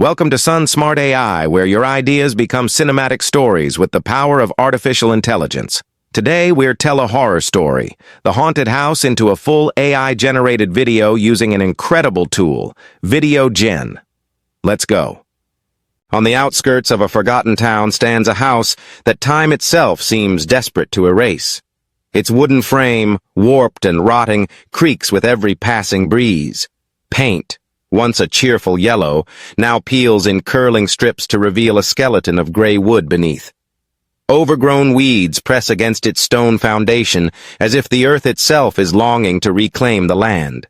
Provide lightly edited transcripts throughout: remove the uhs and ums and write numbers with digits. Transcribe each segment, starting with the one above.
Welcome to Sun Smart AI, where your ideas become cinematic stories with the power of artificial intelligence. Today, we'll tell a horror story, the haunted house into a full AI-generated video using an incredible tool, Videogen. Let's go. On the outskirts of a forgotten town stands a house that time itself seems desperate to erase. Its wooden frame, warped and rotting, creaks with every passing breeze. Paint, once a cheerful yellow, now peels in curling strips to reveal a skeleton of gray wood beneath. Overgrown weeds press against its stone foundation, as if the earth itself is longing to reclaim the land.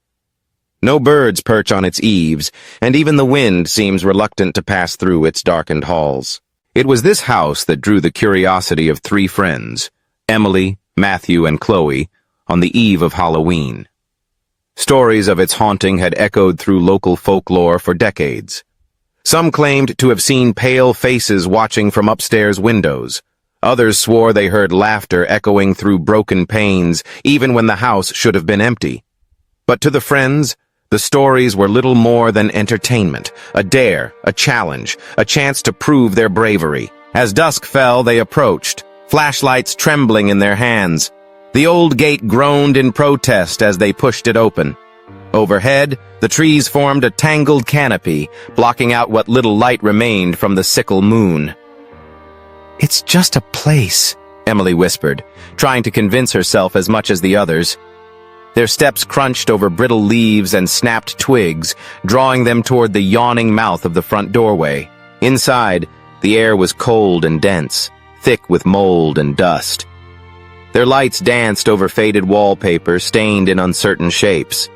No birds perch on its eaves, and even the wind seems reluctant to pass through its darkened halls. It was this house that drew the curiosity of three friends, Emily, Matthew, and Chloe, on the eve of Halloween. Stories of its haunting had echoed through local folklore for decades. Some claimed to have seen pale faces watching from upstairs windows. Others swore they heard laughter echoing through broken panes, even when the house should have been empty. But to the friends, the stories were little more than entertainment, a dare, a challenge, a chance to prove their bravery. As dusk fell, they approached, flashlights trembling in their hands. The old gate groaned in protest as they pushed it open. Overhead, the trees formed a tangled canopy, blocking out what little light remained from the sickle moon. "It's just a place," Emily whispered, trying to convince herself as much as the others. Their steps crunched over brittle leaves and snapped twigs, drawing them toward the yawning mouth of the front doorway. Inside, the air was cold and dense, thick with mold and dust. Their lights danced over faded wallpaper stained in uncertain shapes.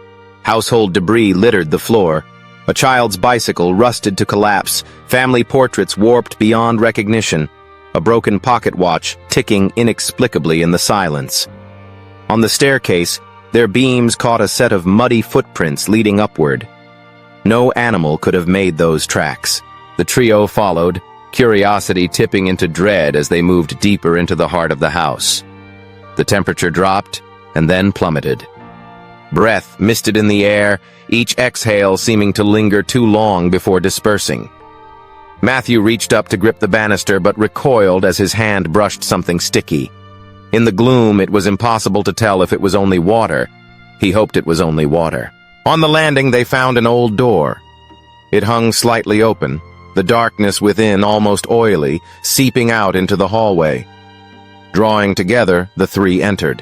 Household debris littered the floor. A child's bicycle rusted to collapse, family portraits warped beyond recognition, a broken pocket watch ticking inexplicably in the silence. On the staircase, their beams caught a set of muddy footprints leading upward. No animal could have made those tracks. The trio followed, curiosity tipping into dread as they moved deeper into the heart of the house. The temperature dropped and then plummeted. Breath misted in the air, each exhale seeming to linger too long before dispersing. Matthew reached up to grip the banister but recoiled as his hand brushed something sticky. In the gloom, it was impossible to tell if it was only water. He hoped it was only water. On the landing, they found an old door. It hung slightly open, the darkness within almost oily, seeping out into the hallway. Drawing together, the three entered.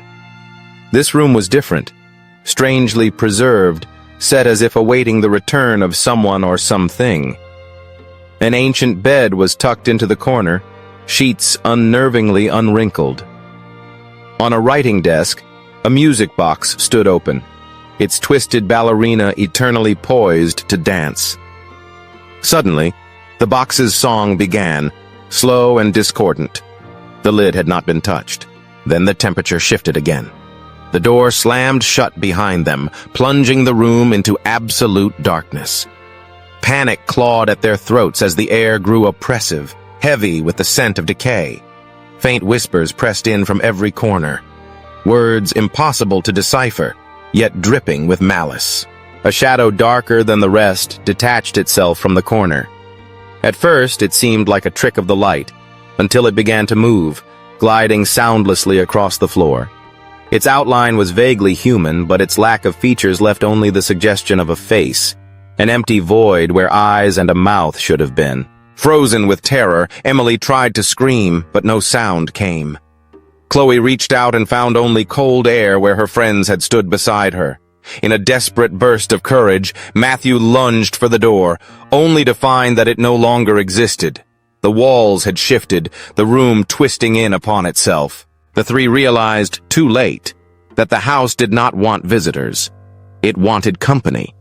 This room was different, strangely preserved, set as if awaiting the return of someone or something. An ancient bed was tucked into the corner, sheets unnervingly unwrinkled. On a writing desk, a music box stood open, its twisted ballerina eternally poised to dance. Suddenly, the box's song began, slow and discordant. The lid had not been touched. Then the temperature shifted again. The door slammed shut behind them, plunging the room into absolute darkness. Panic clawed at their throats as the air grew oppressive, heavy with the scent of decay. Faint whispers pressed in from every corner. Words impossible to decipher, yet dripping with malice. A shadow darker than the rest detached itself from the corner. At first, it seemed like a trick of the light, until it began to move, gliding soundlessly across the floor. Its outline was vaguely human, but its lack of features left only the suggestion of a face, an empty void where eyes and a mouth should have been. Frozen with terror, Emily tried to scream, but no sound came. Chloe reached out and found only cold air where her friends had stood beside her. In a desperate burst of courage, Matthew lunged for the door, only to find that it no longer existed. The walls had shifted, the room twisting in upon itself. The three realized, too late, that the house did not want visitors. It wanted company.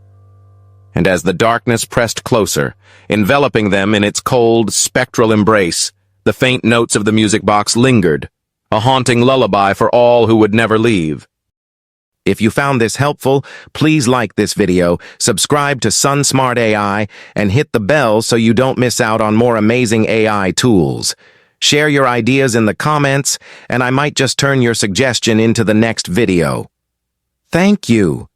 And as the darkness pressed closer, enveloping them in its cold, spectral embrace, the faint notes of the music box lingered, a haunting lullaby for all who would never leave. If you found this helpful, please like this video, subscribe to Sun Smart AI, and hit the bell so you don't miss out on more amazing AI tools. Share your ideas in the comments, and I might just turn your suggestion into the next video. Thank you.